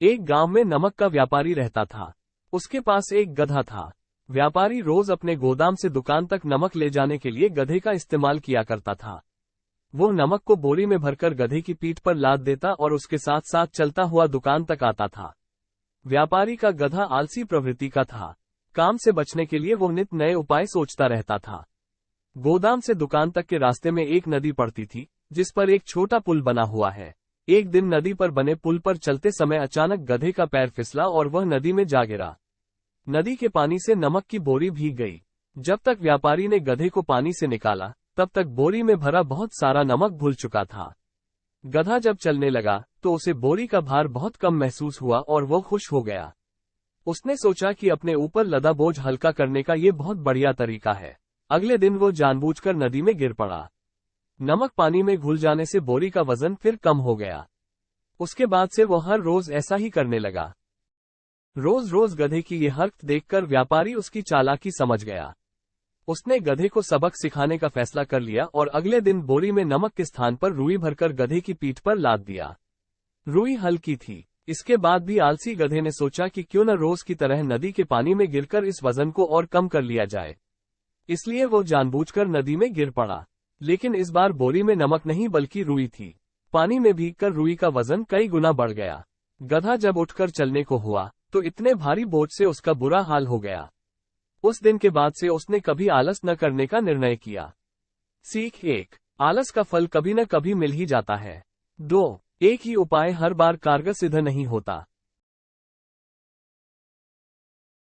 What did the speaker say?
एक गांव में नमक का व्यापारी रहता था। उसके पास एक गधा था। व्यापारी रोज अपने गोदाम से दुकान तक नमक ले जाने के लिए गधे का इस्तेमाल किया करता था। वो नमक को बोरी में भरकर गधे की पीठ पर लाद देता और उसके साथ साथ चलता हुआ दुकान तक आता था। व्यापारी का गधा आलसी प्रवृत्ति का था। काम से बचने के लिए वो नित नए उपाय सोचता रहता था। गोदाम से दुकान तक के रास्ते में एक नदी पड़ती थी, जिस पर एक छोटा पुल बना हुआ है। एक दिन नदी पर बने पुल पर चलते समय अचानक गधे का पैर फिसला और वह नदी में जा गिरा। नदी के पानी से नमक की बोरी भीग गई। जब तक व्यापारी ने गधे को पानी से निकाला, तब तक बोरी में भरा बहुत सारा नमक घुल चुका था। गधा जब चलने लगा तो उसे बोरी का भार बहुत कम महसूस हुआ और वो खुश हो गया। उसने सोचा कि अपने ऊपर लदा बोझ हल्का करने का ये बहुत बढ़िया तरीका है। अगले दिन वो जानबूझकर नदी में गिर पड़ा। नमक पानी में घुल जाने से बोरी का वजन फिर कम हो गया। उसके बाद से वो हर रोज ऐसा ही करने लगा। रोज रोज गधे की ये हरकत देखकर व्यापारी उसकी चालाकी समझ गया। उसने गधे को सबक सिखाने का फैसला कर लिया और अगले दिन बोरी में नमक के स्थान पर रुई भरकर गधे की पीठ पर लाद दिया। रुई हल्की थी। इसके बाद भी आलसी गधे ने सोचा कि क्यों न रोज की तरह नदी के पानी में गिरकर इस वजन को और कम कर लिया जाए। इसलिए वो जानबूझकर नदी में गिर पड़ा। लेकिन इस बार बोरी में नमक नहीं बल्कि रुई थी। पानी में भीगकर रुई का वजन कई गुना बढ़ गया। गधा जब उठकर चलने को हुआ तो इतने भारी बोझ से उसका बुरा हाल हो गया। उस दिन के बाद से उसने कभी आलस न करने का निर्णय किया। सीख 1। आलस का फल कभी न कभी मिल ही जाता है। 2। एक ही उपाय हर बार कारगर सिद्ध नहीं होता।